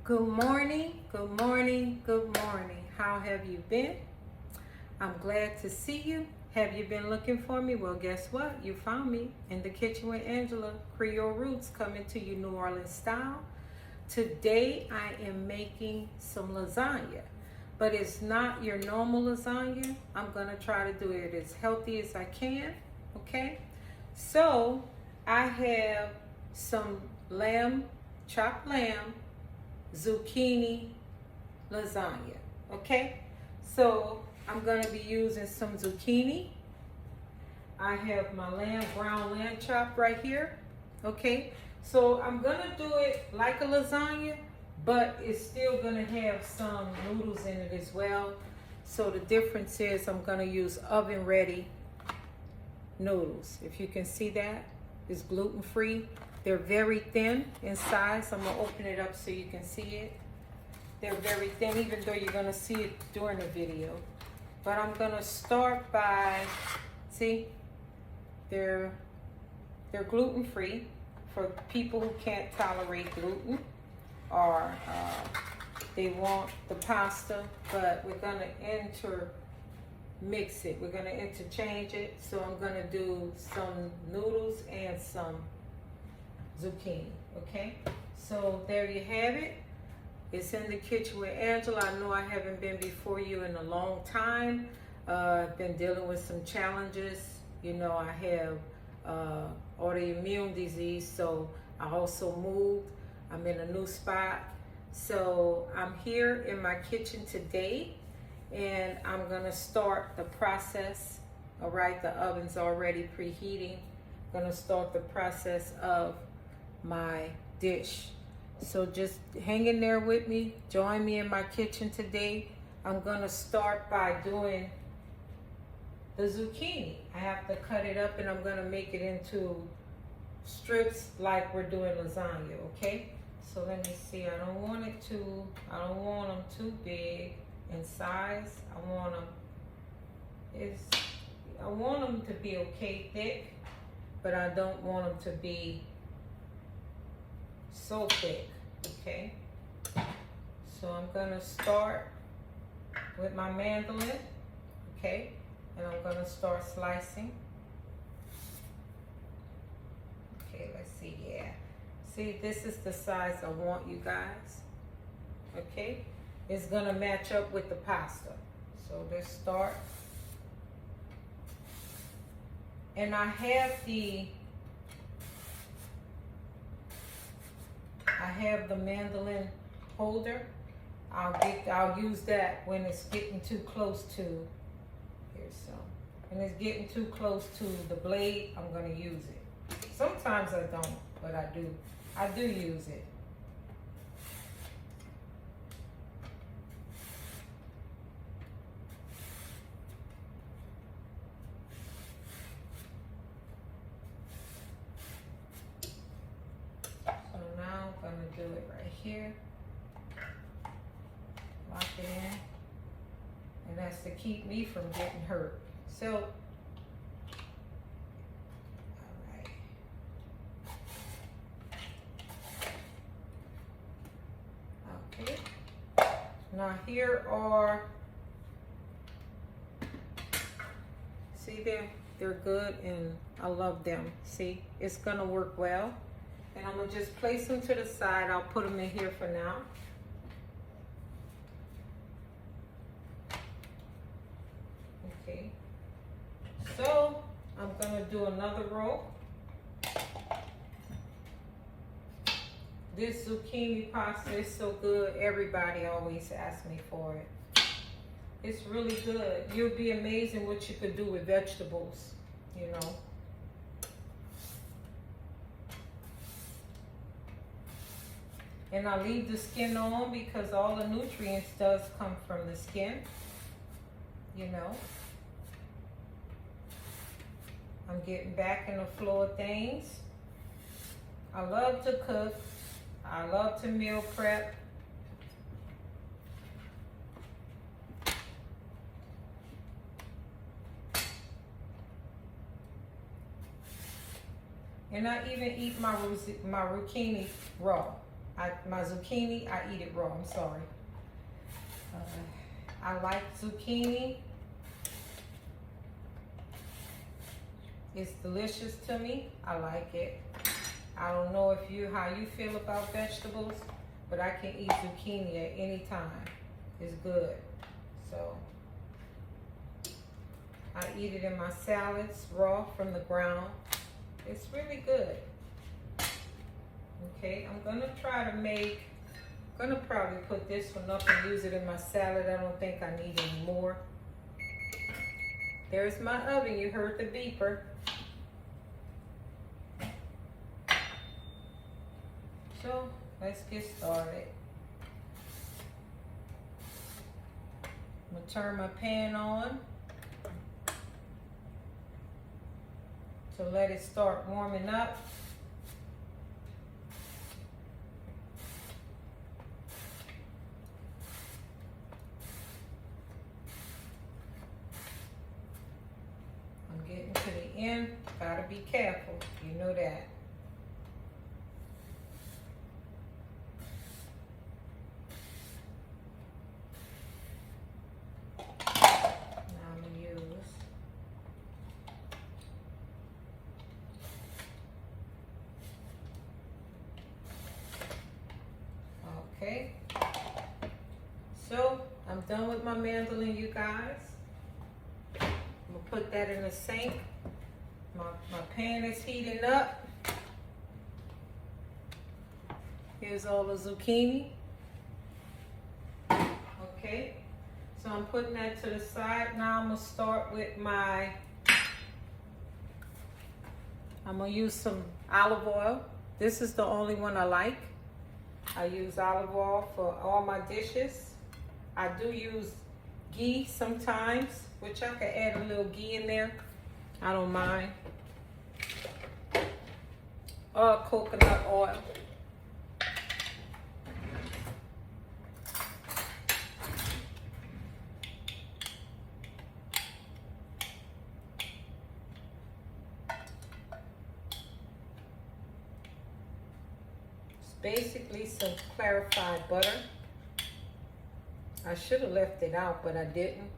Good morning, good morning, good morning. How have you been? I'm glad to see you. Have you been looking for me? Well, guess what? You found me in the kitchen with Angela. Creole Roots coming to you New Orleans style. Today I am making some lasagna, but it's not your normal lasagna. I'm gonna try to do it as healthy as I can, okay? So I have some chopped lamb, zucchini lasagna, okay? So I'm gonna be using some zucchini. I have my ground lamb chop right here, okay? So I'm gonna do it like a lasagna, but it's still gonna have some noodles in it as well. So the difference is I'm gonna use oven ready noodles. If you can see that, it's gluten free. They're very thin in size. I'm gonna open it up so you can see it. They're very thin, even though you're gonna see it during the video. But I'm gonna start by, see, they're gluten free for people who can't tolerate gluten or they want the pasta, but we're gonna mix it. We're gonna interchange it. So I'm gonna do some noodles and some zucchini, okay? So there you have it. It's in the kitchen with Angela. I know I haven't been before you in a long time. I've been dealing with some challenges. You know, I have autoimmune disease, so I also moved. I'm in a new spot. So I'm here in my kitchen today, and I'm gonna start the process. All right, the oven's already preheating. Gonna start the process of my dish. So just hang in there with me. Join me in my kitchen today. I'm gonna start by doing the zucchini. I have to cut it up and I'm gonna make it into strips like we're doing lasagna, okay? So let me see, I don't want them too big in size. I want them to be okay thick, but I don't want them to be so thick, okay? So I'm gonna start with my mandolin, okay? And I'm gonna start slicing. Okay, let's see, yeah. See, this is the size I want, you guys, okay? It's gonna match up with the pasta. So let's start. And I have the mandolin holder. I'll use that when it's getting too close to, here's some. When it's getting too close to the blade, I'm gonna use it. Sometimes I don't, but I do use it. Do it right here, lock it in, and that's to keep me from getting hurt. So, all right. Okay. Now here are, see they're good and I love them. See, it's gonna work well. And I'm gonna just place them to the side. I'll put them in here for now. Okay. So I'm gonna do another row. This zucchini pasta is so good. Everybody always asks me for it. It's really good. You'll be amazed at what you could do with vegetables, you know. And I leave the skin on because all the nutrients does come from the skin, you know. I'm getting back in the flow of things. I love to cook. I love to meal prep. And I even eat my zucchini raw. My zucchini, I eat it raw, I'm sorry. I like zucchini. It's delicious to me. I like it. I don't know how you feel about vegetables, but I can eat zucchini at any time. It's good. So I eat it in my salads raw from the ground. It's really good. Okay, I'm gonna probably put this one up and use it in my salad. I don't think I need any more. There's my oven. You heard the beeper. So let's get started. I'm gonna turn my pan on to let it start warming up. I'm getting to the end. Gotta be careful. You know that. Okay, so I'm done with my mandolin, you guys. I'm gonna put that in the sink. My pan is heating up. Here's all the zucchini. Okay, so I'm putting that to the side. Now I'm gonna start with I'm gonna use some olive oil. This is the only one I like. I use olive oil for all my dishes. I do use ghee sometimes, which I could add a little ghee in there. I don't mind. Or coconut oil. Basically some clarified butter. I should have left it out, but I didn't.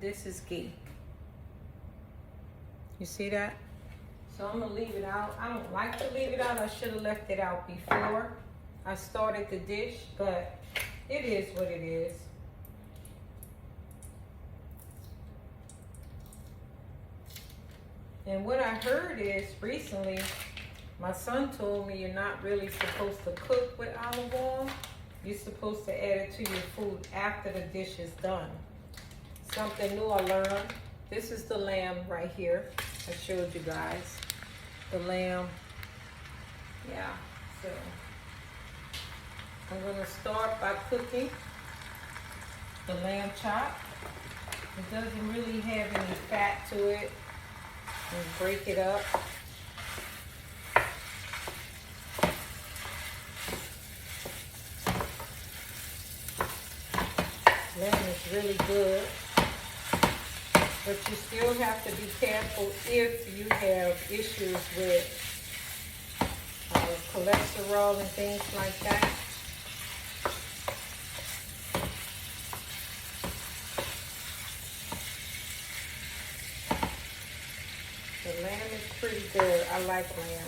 This is ghee. You see that? So I'm gonna leave it out. I don't like to leave it out. I should have left it out before I started the dish, but it is what it is. And what I heard is recently, my son told me you're not really supposed to cook with olive oil. You're supposed to add it to your food after the dish is done. Something new I learned. This is the lamb right here. I showed you guys. The lamb. Yeah, so I'm gonna start by cooking the lamb chop. It doesn't really have any fat to it. And break it up. Lamb is really good, but you still have to be careful if you have issues with cholesterol and things like that. The lamb is pretty good. I like lamb.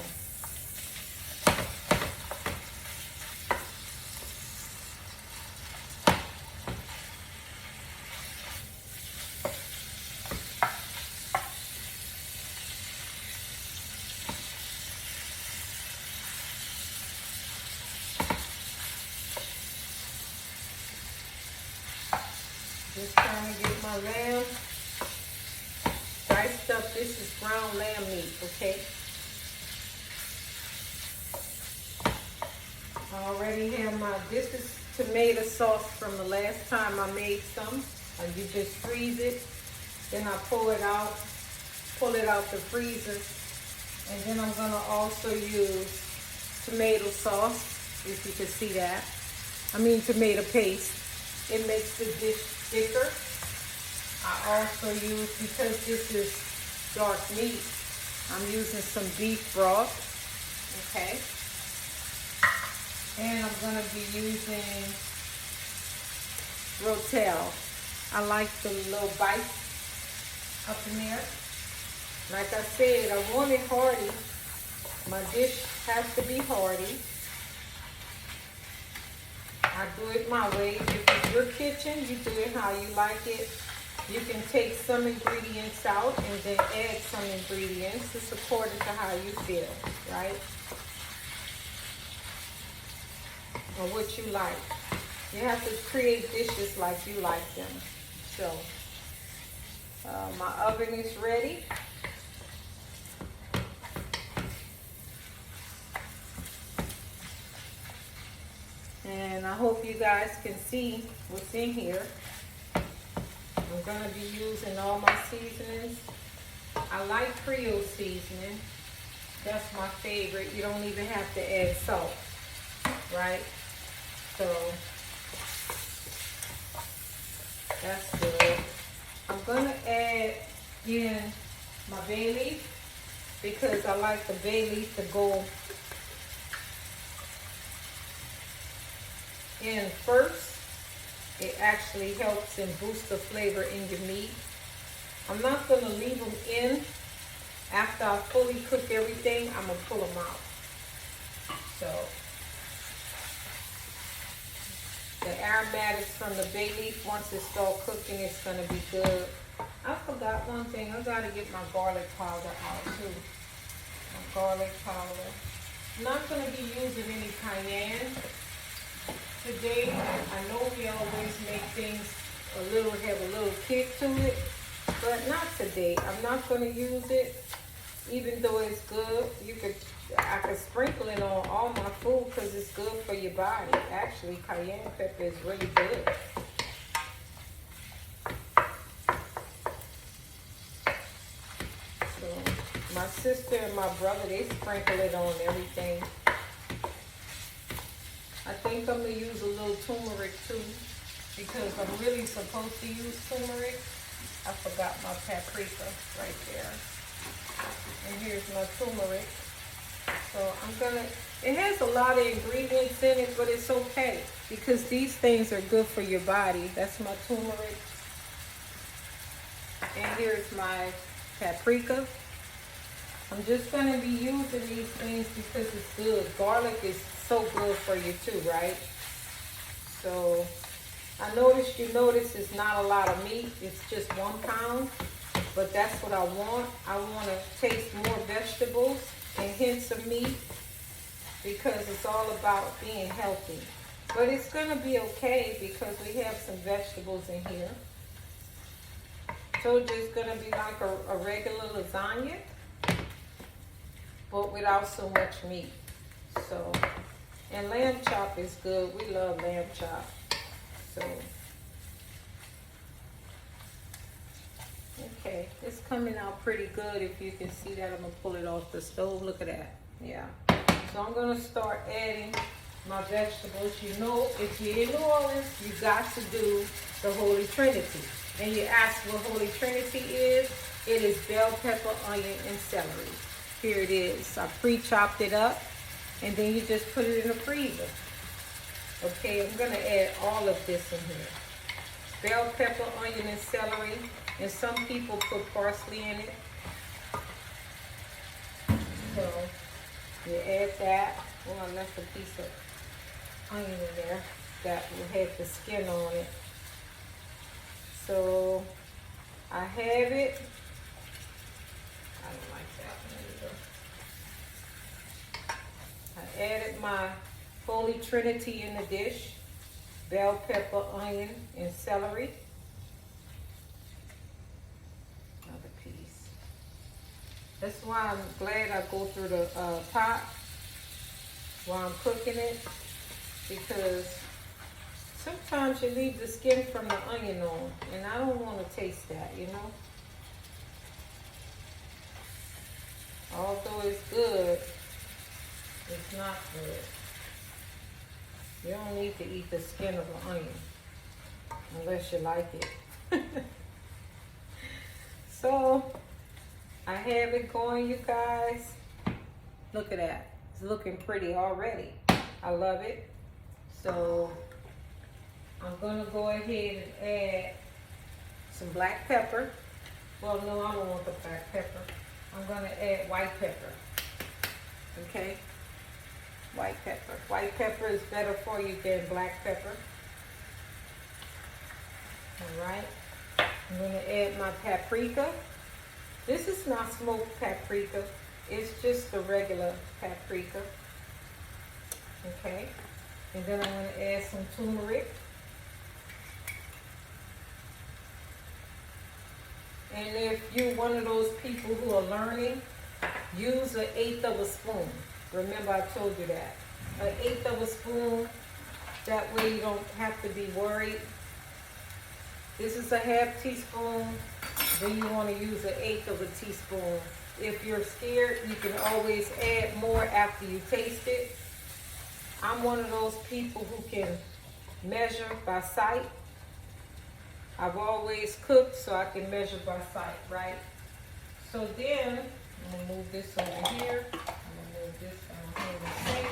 Just trying to get my lamb diced up. This is ground lamb meat, okay? I already have this is tomato sauce from the last time I made some. And you just freeze it. Then I pull it out the freezer. And then I'm gonna also use tomato sauce, if you can see that. I mean tomato paste. It makes the dish thicker. I also use, because this is dark meat. I'm using some beef broth, okay? And I'm gonna be using rotel. I like the little bites up in there. Like I said, I want it hearty. My dish has to be hearty. I do it my way. If it's your kitchen, you do it how you like it. You can take some ingredients out and then add some ingredients. It's according to how you feel, right? Or what you like. You have to create dishes like you like them. So, my oven is ready. And I hope you guys can see what's in here. I'm gonna be using all my seasonings. I like Creole seasoning. That's my favorite. You don't even have to add salt, right? So that's good. I'm gonna add in my bay leaf because I like the bay leaf to go in first. It actually helps and boosts the flavor in your meat. I'm not gonna leave them in. After I fully cook everything, I'm gonna pull them out. So the aromatics from the bay leaf, once it starts cooking, it's gonna be good. I forgot one thing. I gotta get my garlic powder out too. My garlic powder. I'm not gonna be using any cayenne today. I know we always make things have a little kick to it, but not today. I'm not gonna use it, even though it's good. I could sprinkle it on all my food because it's good for your body. Actually, cayenne pepper is really good. So my sister and my brother, they sprinkle it on everything. I think I'm gonna use a little turmeric too, because I'm really supposed to use turmeric. I forgot my paprika right there. And here's my turmeric. So it has a lot of ingredients in it, but it's okay because these things are good for your body. That's my turmeric. And here's my paprika. I'm just gonna be using these things because it's good. Garlic is so good for you too, right? So I noticed you notice it's not a lot of meat. It's just 1 pound, but that's what I want. I want to taste more vegetables and hints of meat because it's all about being healthy. But it's gonna be okay because we have some vegetables in here. So it's gonna be like a regular lasagna, but without so much meat. So, and lamb chop is good. We love lamb chop. So, okay, it's coming out pretty good. If you can see that, I'm gonna pull it off the stove. Look at that. Yeah. So I'm gonna start adding my vegetables. You know, if you're in New Orleans, you got to do the Holy Trinity. And you ask what Holy Trinity is. It is bell pepper, onion, and celery. Here it is. I pre-chopped it up, and then you just put it in the freezer. Okay, I'm gonna add all of this in here. Bell pepper, onion, and celery, and some people put parsley in it. So you add that. Oh, I left a piece of onion in there that will have the skin on it. So I have it. I don't like that one either. I added my Holy Trinity in the dish. Bell pepper, onion, and celery. Another piece. That's why I'm glad I go through the pot while I'm cooking it, because sometimes you leave the skin from the onion on, and I don't want to taste that, you know. Although it's good, it's not good. You don't need to eat the skin of an onion unless you like it. So I have it going, you guys. Look at that. It's looking pretty already. I love it. So I'm gonna go ahead and add some black pepper. Well, no, I don't want the black pepper. I'm gonna add white pepper. Okay? White pepper. White pepper is better for you than black pepper. Alright. I'm gonna add my paprika. This is not smoked paprika. It's just the regular paprika. Okay. And then I'm going to add some turmeric. And if you're one of those people who are learning, use 1/8 of a spoon. Remember I told you that. 1/8 of a spoon. That way you don't have to be worried. This is a 1/2 teaspoon. Then you want to use 1/8 of a teaspoon. If you're scared, you can always add more after you taste it. I'm one of those people who can measure by sight. I've always cooked so I can measure by sight, right? So then, I'm going to move this over here. I'm going to move this down here in the sink.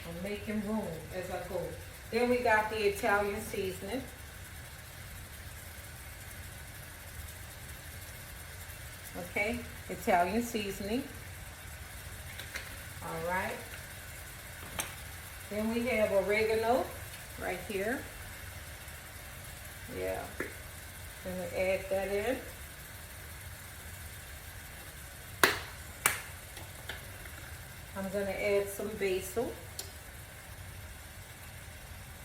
I'm making room as I go. Then we got the Italian seasoning. Okay, Italian seasoning. All right. Then we have oregano right here. Yeah. Gonna add that in. I'm gonna add some basil.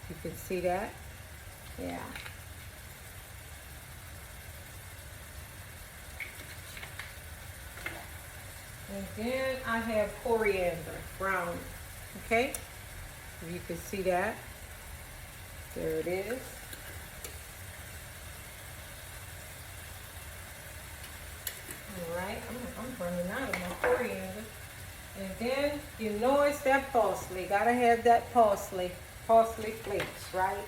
You can see that. Yeah. And then I have coriander, brown, okay? You can see that. There it is. All right, I'm running out of my coriander. And then, you know it's that parsley. Gotta have that parsley flakes, right?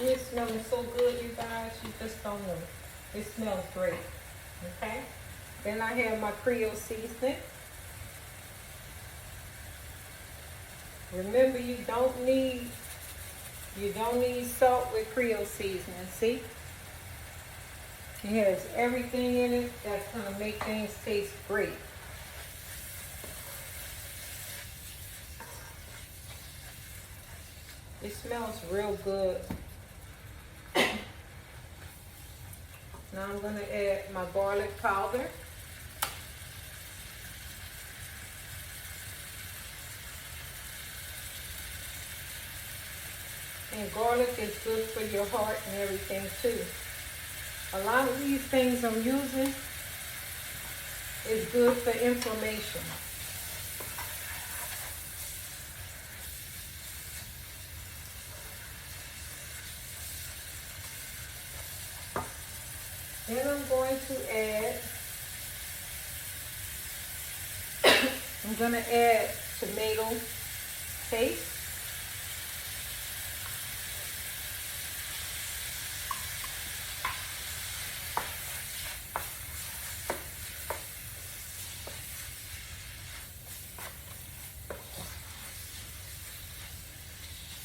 It smells so good, you guys. You just don't know. It smells great. Okay. Then I have my Creole seasoning. Remember, you don't need salt with Creole seasoning. See? It has everything in it that's gonna make things taste great. It smells real good. Now I'm going to add my garlic powder. And garlic is good for your heart and everything too. A lot of these things I'm using is good for inflammation. Then I'm going to add, tomato paste.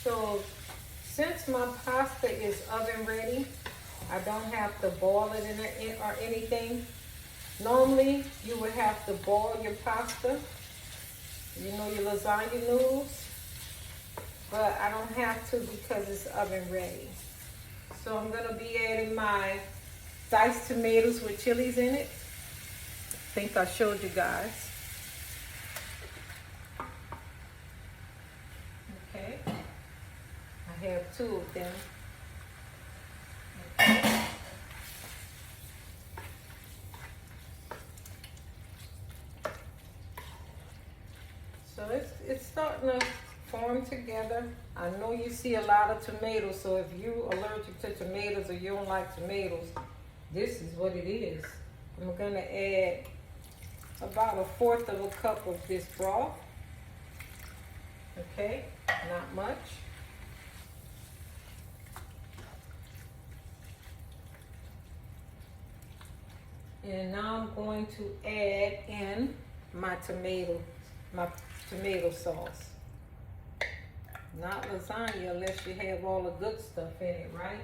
So since my pasta is oven ready, I don't have to boil it in or anything. Normally, you would have to boil your pasta, you know, your lasagna noodles, but I don't have to because it's oven ready. So I'm gonna be adding my diced tomatoes with chilies in it. I think I showed you guys. Okay, I have 2 of them. So it's starting to form together. I know you see a lot of tomatoes, so if you're allergic to tomatoes or you don't like tomatoes, this is what it is. I'm gonna add about 1/4 of a cup of this broth. Okay, not much. And now I'm going to add in my tomato sauce. Not lasagna unless you have all the good stuff in it, right?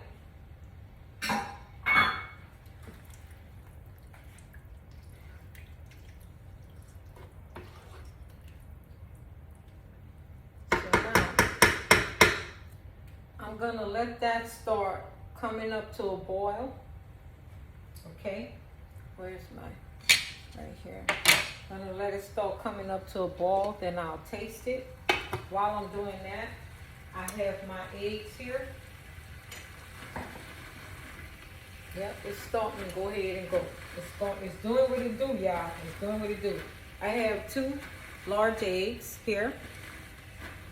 So now I'm gonna let that start coming up to a boil. Okay, where's my, right here. I'm gonna let it start coming up to a boil, then I'll taste it. While I'm doing that, I have my eggs here. Yep, it's starting to go ahead and go. It's doing what it do, y'all. It's doing what it do. I have 2 large eggs here.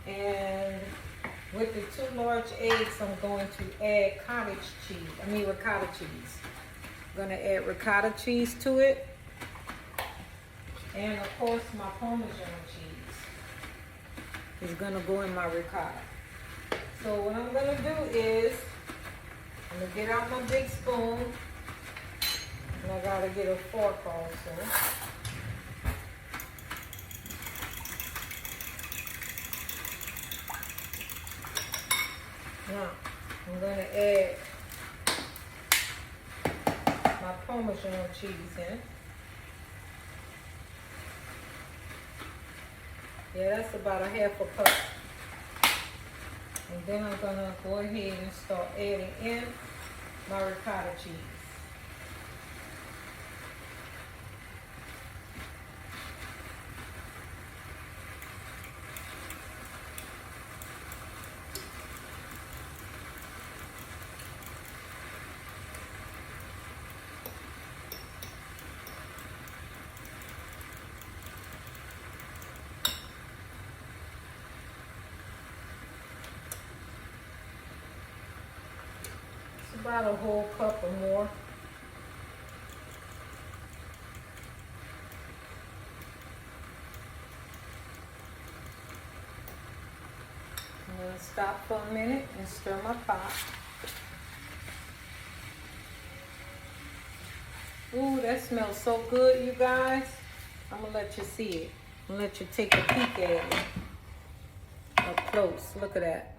And with the 2 large eggs, I'm going to add ricotta cheese. I'm gonna add ricotta cheese to it. And of course, my Parmesan cheese is gonna go in my ricotta. So what I'm gonna do is, I'm gonna get out my big spoon, and I gotta get a fork also. Now, I'm gonna add my Parmesan cheese in. Yeah, that's about a half a cup. And then I'm gonna go ahead and start adding in my ricotta cheese. About a whole cup or more. I'm going to stop for a minute and stir my pot. Ooh, that smells so good, you guys. I'm going to let you see it. I'm going to let you take a peek at it up close. Look at that.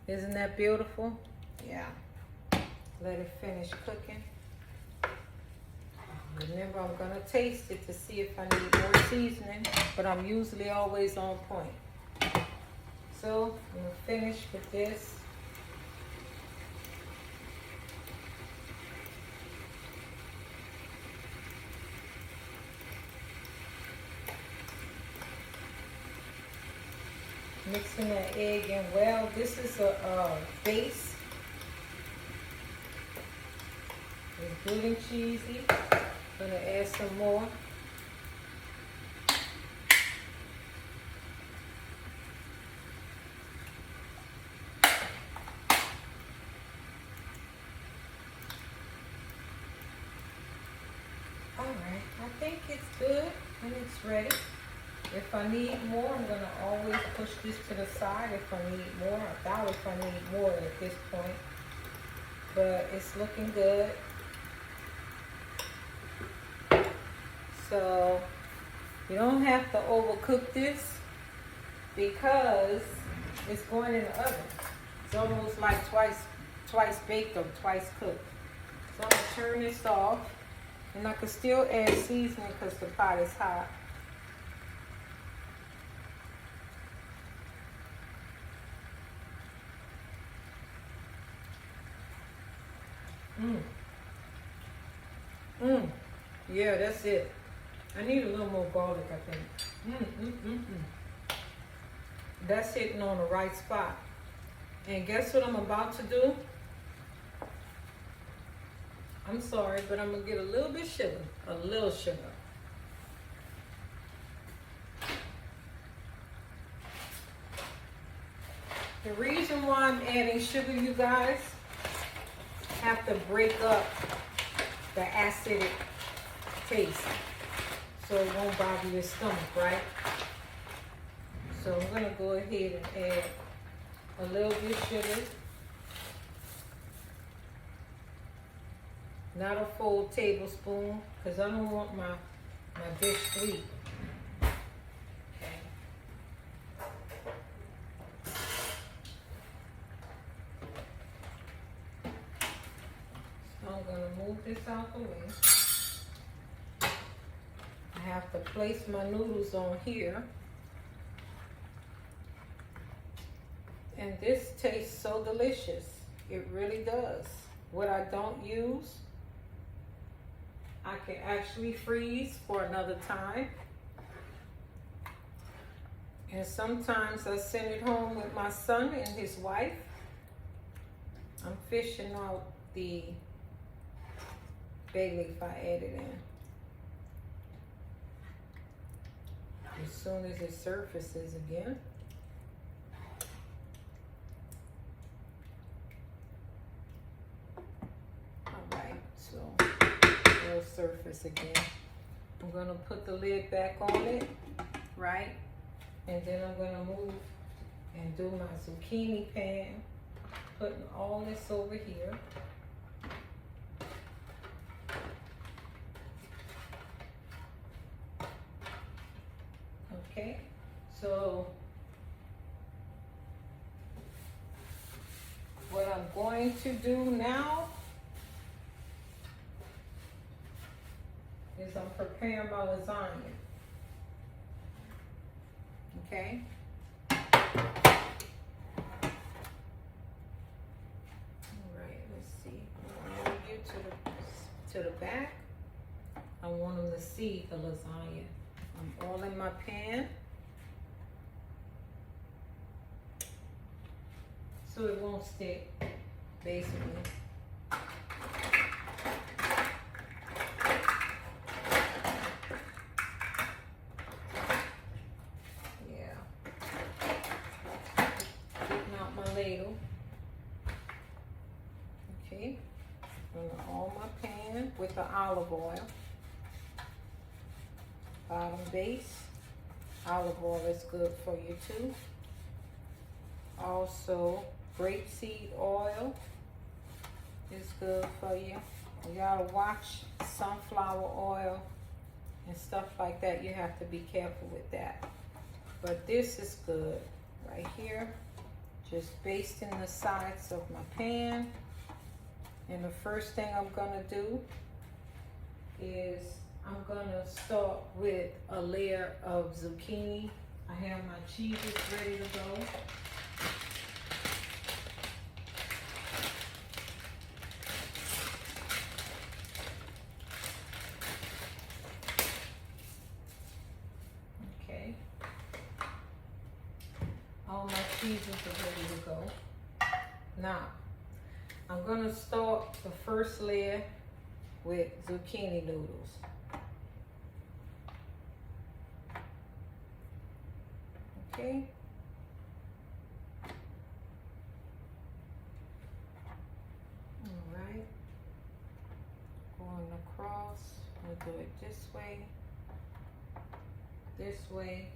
Isn't that beautiful? Yeah. Let it finish cooking. Remember, I'm gonna taste it to see if I need more seasoning, but I'm usually always on point. So I'm gonna finish with this. Mixing that egg in well. This is a base. It's good and cheesy. Gonna add some more. Alright, I think it's good and it's ready. If I need more, I'm gonna always push this to the side if I need more. I doubt if I need more at this point. But it's looking good. So you don't have to overcook this because it's going in the oven. It's almost like twice baked or twice cooked. So I'm gonna turn this off, and I can still add seasoning because the pot is hot. Yeah, that's it. I need a little more garlic, I think. That's hitting on the right spot. And guess what I'm about to do? I'm sorry, but I'm gonna get a little bit sugar. A little sugar. The reason why I'm adding sugar, you guys, have to break up the acidic taste so it won't bother your stomach, right? So I'm gonna go ahead and add a little bit of sugar. Not a full tablespoon, because I don't want my dish sweet. Okay. So I'm going to move this out the way. I have to place my noodles on here. And this tastes so delicious. It really does. What I don't use, I can actually freeze for another time. And sometimes I send it home with my son and his wife. I'm fishing out the bay leaf I added in. As soon as it surfaces again. Surface again. I'm going to put the lid back on it, right? And then I'm going to move and do my zucchini pan, putting all this over here. Okay, so what I'm going to do now is I'm preparing my lasagna. Okay. All right, let's see. I'm gonna get to the back. I want them to see the lasagna. I'm all in my pan. So it won't stick, basically. Ladle. Okay, on my pan with the olive oil. Bottom base. Olive oil is good for you too. Also, grapeseed oil is good for you. You gotta watch sunflower oil and stuff like that. You have to be careful with that. But this is good right here. Just basting the sides of my pan. And the first thing I'm gonna do is I'm gonna start with a layer of zucchini. I have my cheeses ready to go. Okay. All my cheeses are ready to go. Now, I'm gonna start the first layer with zucchini noodles. Okay. All right. Going across, we'll do it this way.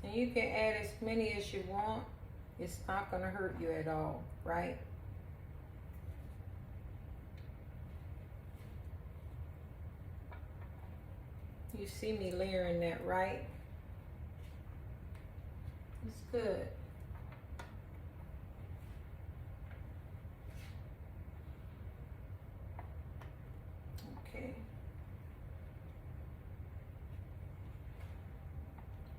And you can add as many as you want. It's not gonna hurt you at all, right? You see me layering that, right? It's good. Okay.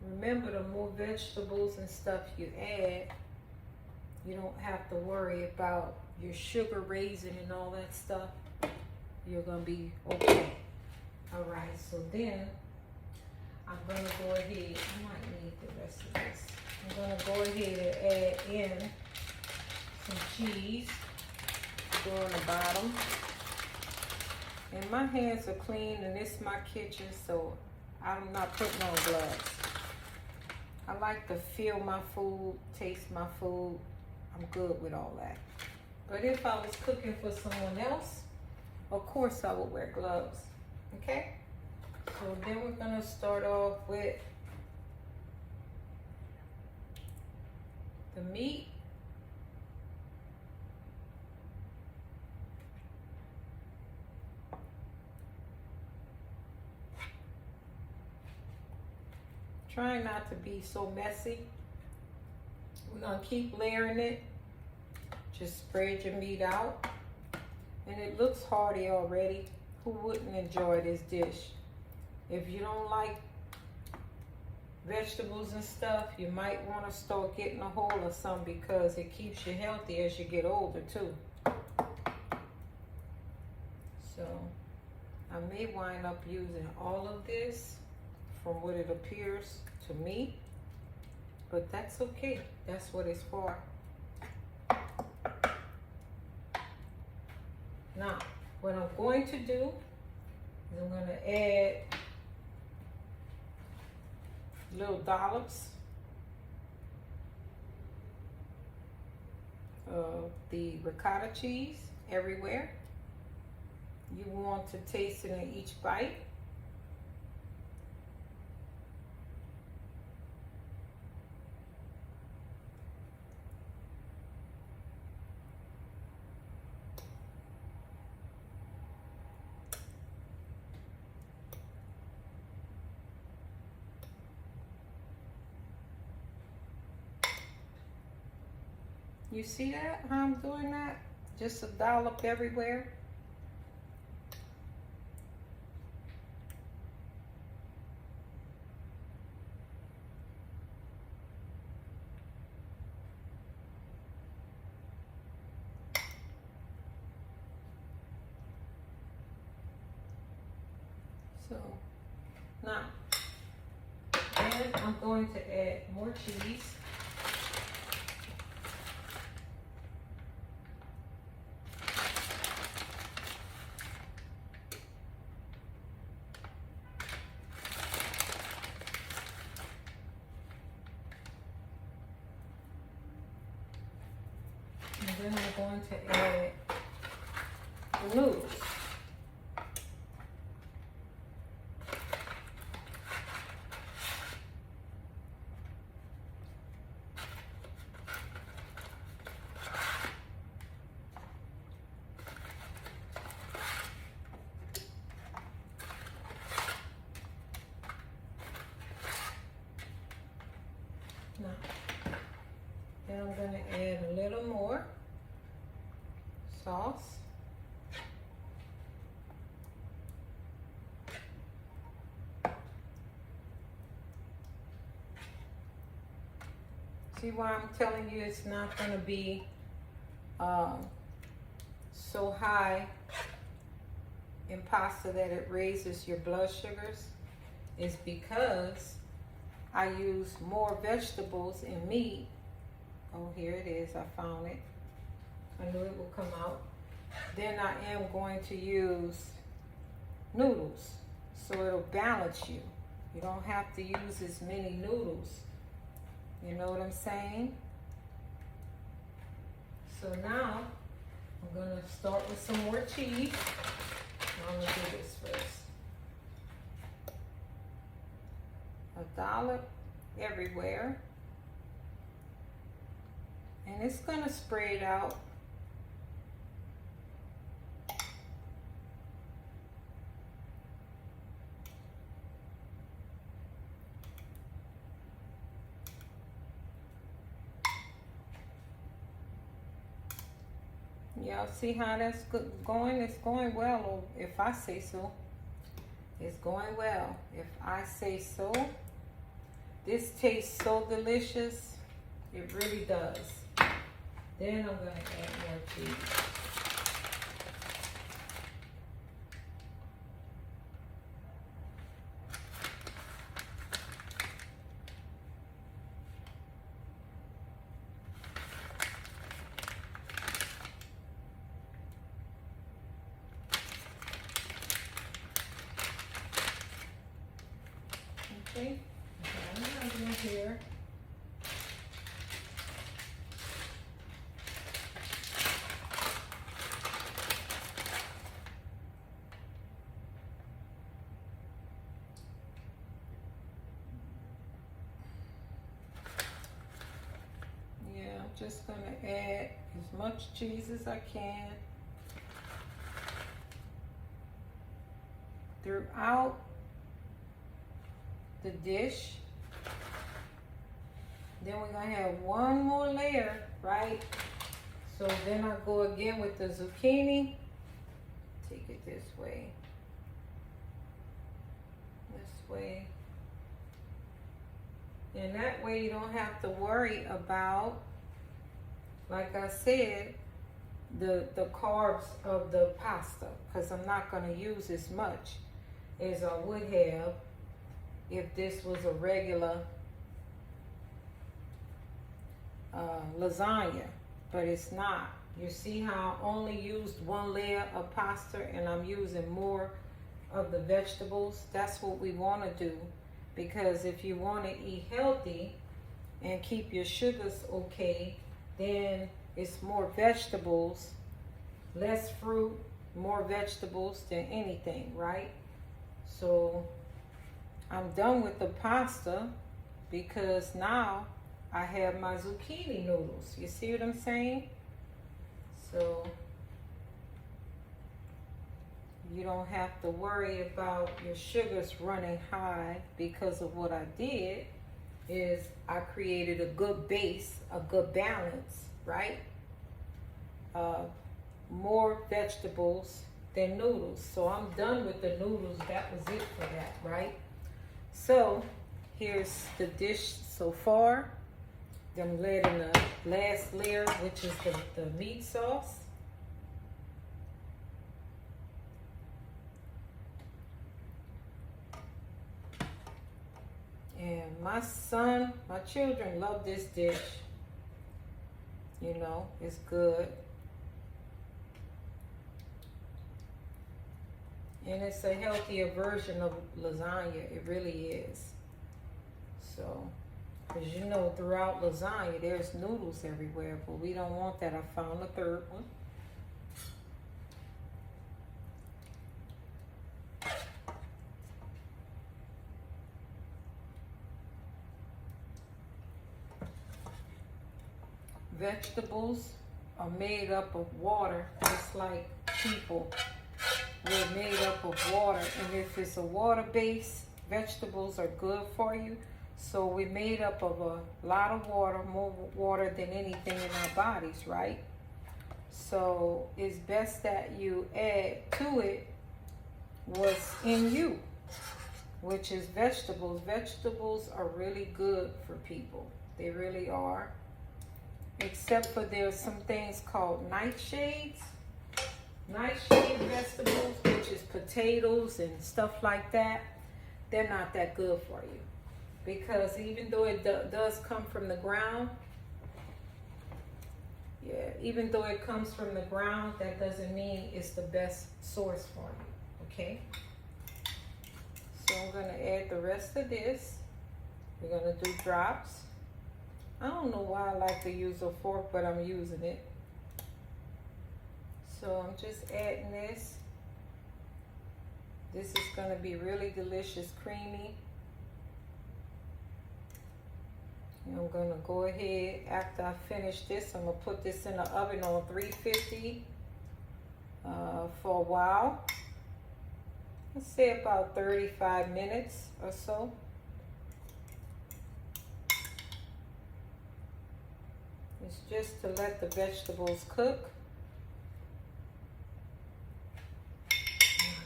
Remember, the more vegetables and stuff you add, you don't have to worry about your sugar raising and all that stuff. You're gonna be okay. All right, so then I'm gonna go ahead, I might need the rest of this. I'm gonna go ahead and add in some cheese. Go on the bottom. And my hands are clean and this is my kitchen, so I'm not putting on gloves. I like to feel my food, taste my food. I'm good with all that. But if I was cooking for someone else, of course I would wear gloves. Okay? So then we're gonna start off with the meat. trying not to be so messy. We're gonna keep layering it. Just spread your meat out. And it looks hearty already. Who wouldn't enjoy this dish? If you don't like vegetables and stuff, you might want to start getting a hold of some because it keeps you healthy as you get older too. So I may wind up using all of this from what it appears to me, but that's okay. That's what it's for. Now, what I'm going to do is I'm going to add little dollops of the ricotta cheese everywhere. You want to taste it in each bite. You see that, how I'm doing that? Just a dollop everywhere. So now, and I'm going to add more cheese. And then I'm going to add the noodles. Now, then I'm going to add a little more sauce. See why I'm telling you it's not going to be so high in pasta that it raises your blood sugars? It's because I use more vegetables and meat. Oh, here it is. I found it. I knew it would come out. Then I am going to use noodles, so it'll balance you. You don't have to use as many noodles. You know what I'm saying? So now I'm gonna start with some more cheese. I'm gonna do this first. A dollop everywhere. And it's gonna spread out. Y'all see how that's going? It's going well, if I say so. It's going well, if I say so. This tastes so delicious. It really does. Then I'm going to add more cheese. Okay, I'm going here. Yeah, I'm just going to add as much cheese as I can throughout the dish. Then we're gonna have one more layer, right? So then I go again with the zucchini. Take it this way. This way. And that way you don't have to worry about, like I said, the carbs of the pasta, because I'm not going to use as much as I would have if this was a regular lasagna, but it's not. You see how I only used one layer of pasta and I'm using more of the vegetables? That's what we want to do, because if you want to eat healthy and keep your sugars okay, then it's more vegetables, less fruit, more vegetables than anything, right? So I'm done with the pasta because now I have my zucchini noodles. You see what I'm saying? So you don't have to worry about your sugars running high, because of what I did is I created a good base, a good balance, right? More vegetables than noodles. So I'm done with the noodles. That was it for that, right? So here's the dish so far. I'm letting the last layer, which is the meat sauce. And my son, my children love this dish. You know, it's good. And it's a healthier version of lasagna. It really is. So, because you know, throughout lasagna, there's noodles everywhere, but we don't want that. I found a third one. Vegetables are made up of water, just like people. We're made up of water, and if it's a water-based, vegetables are good for you. So we're made up of a lot of water, more water than anything in our bodies, right? So it's best that you add to it what's in you, which is vegetables. Vegetables are really good for people. They really are. Except for there's some things called nightshades. Nightshade vegetables, which is potatoes and stuff like that, they're not that good for you. Because even though it does come from the ground, even though it comes from the ground, that doesn't mean it's the best source for you, okay? So I'm gonna add the rest of this. We're gonna do drops. I don't know why I like to use a fork, but I'm using it. So I'm just adding this. This is gonna be really delicious, creamy. And I'm gonna go ahead, after I finish this, I'm gonna put this in the oven on 350 for a while. Let's say about 35 minutes or so. It's just to let the vegetables cook. I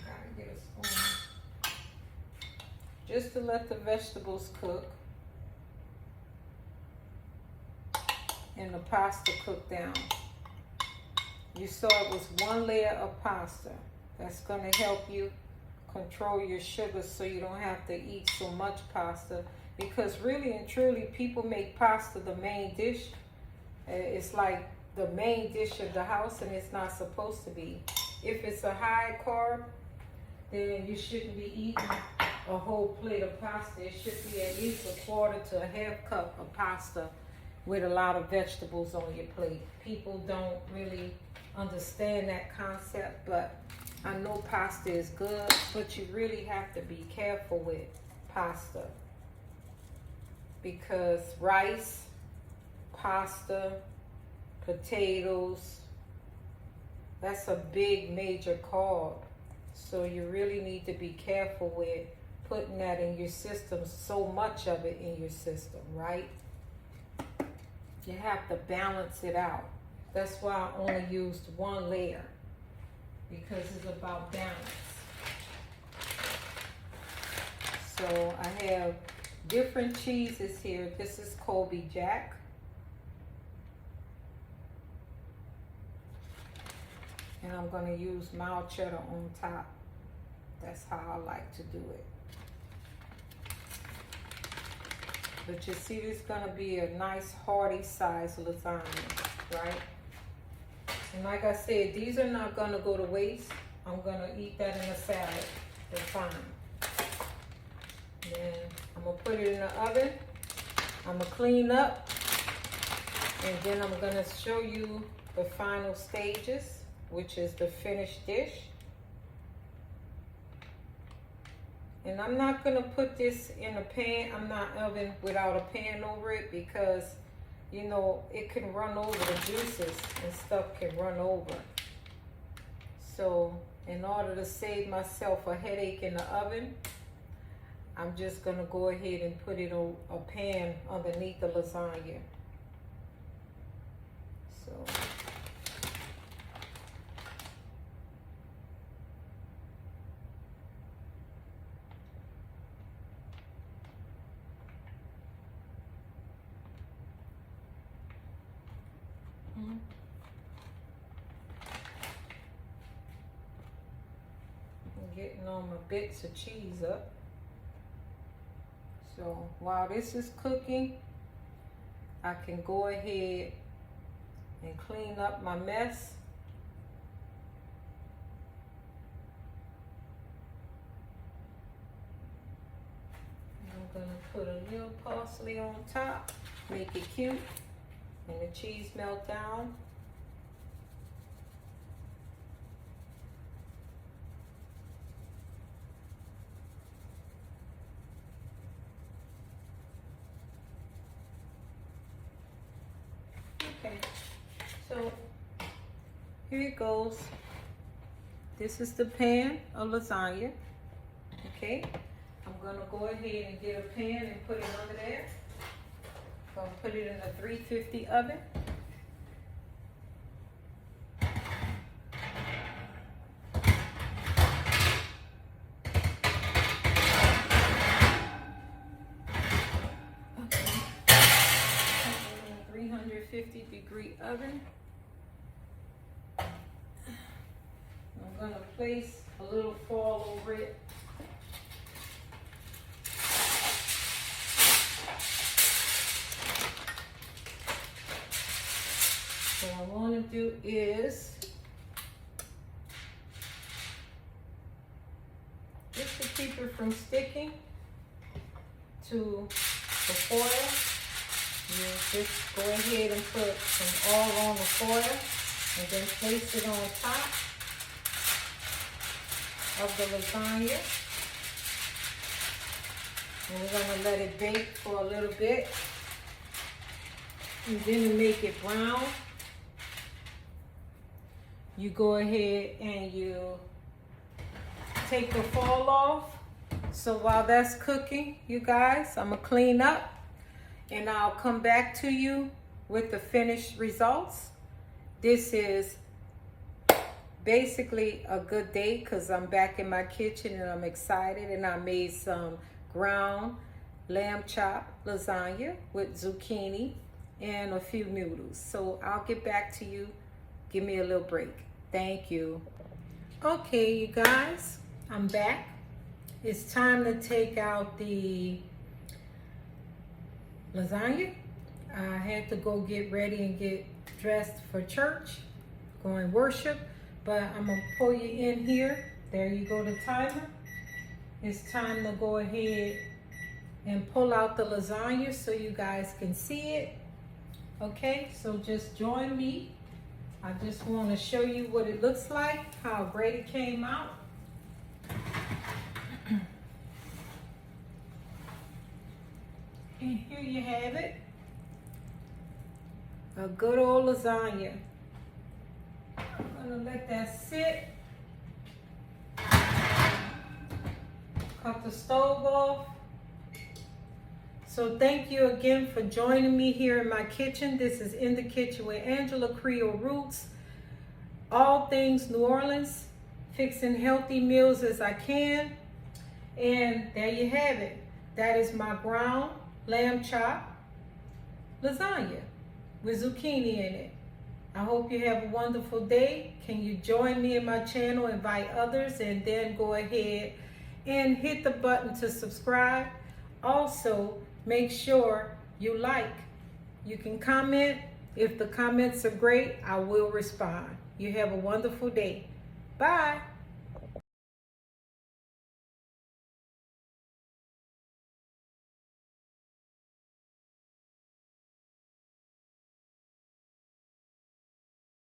gotta get a spoon. Just to let the vegetables cook. And the pasta cook down. You saw it was one layer of pasta. That's going to help you control your sugar so you don't have to eat so much pasta. Because really and truly, people make pasta the main dish. It's like the main dish of the house, and it's not supposed to be. If it's a high carb, then you shouldn't be eating a whole plate of pasta. It should be at least a quarter to a half cup of pasta with a lot of vegetables on your plate. People don't really understand that concept, but I know pasta is good, but you really have to be careful with pasta, because rice, pasta, potatoes, that's a big major carb. So you really need to be careful with putting that in your system, so much of it in your system, right? You have to balance it out. That's why I only used one layer, because it's about balance. So I have different cheeses here. This is Colby Jack. And I'm going to use mild cheddar on top. That's how I like to do it. But you see, this is going to be a nice hearty size lasagna, right? And like I said, these are not going to go to waste. I'm going to eat that in a salad. They're fine. Then I'm going to put it in the oven. I'm going to clean up. And then I'm going to show you the final stages, which is the finished dish. And I'm not gonna put this in a pan. I'm not oven without a pan over it, because you know it can run over, the juices and stuff can run over. So in order to save myself a headache in the oven, I'm just gonna go ahead and put it on a pan underneath the lasagna. So I'm getting all my bits of cheese up. So while this is cooking, I can go ahead and clean up my mess. I'm gonna put a little parsley on top, make it cute, and the cheese melt down. Okay, so here it goes. This is the pan of lasagna. Okay, I'm gonna go ahead and get a pan and put it under there. I'm gonna put it in a 350 oven. Okay. 350-degree oven. I'm gonna place a little foil over it. What I want to do is, just to keep it from sticking to the foil, you just go ahead and put some oil on the foil and then place it on top of the lasagna. And we're going to let it bake for a little bit. And then to make it brown, you go ahead and you take the foil off. So while that's cooking, you guys, I'm gonna clean up and I'll come back to you with the finished results. This is basically a good day because I'm back in my kitchen and I'm excited, and I made some ground lamb chop lasagna with zucchini and a few noodles. So I'll get back to you. Give me a little break. Thank you. Okay, you guys, I'm back. It's time to take out the lasagna. I had to go get ready and get dressed for church, going worship, but I'm gonna pull you in here. There you go, the timer. It's time to go ahead and pull out the lasagna so you guys can see it. Okay, so just join me. I just want to show you what it looks like, how great it came out. And here you have it. A good old lasagna. I'm gonna let that sit. Cut the stove off. So thank you again for joining me here in my kitchen. This is In the Kitchen with Angela, Creole Roots. All things New Orleans, fixing healthy meals as I can. And there you have it. That is my ground lamb chop lasagna with zucchini in it. I hope you have a wonderful day. Can you join me in my channel, invite others, and then go ahead and hit the button to subscribe. Also, make sure you like. You can comment. If the comments are great, I will respond. You have a wonderful day. Bye.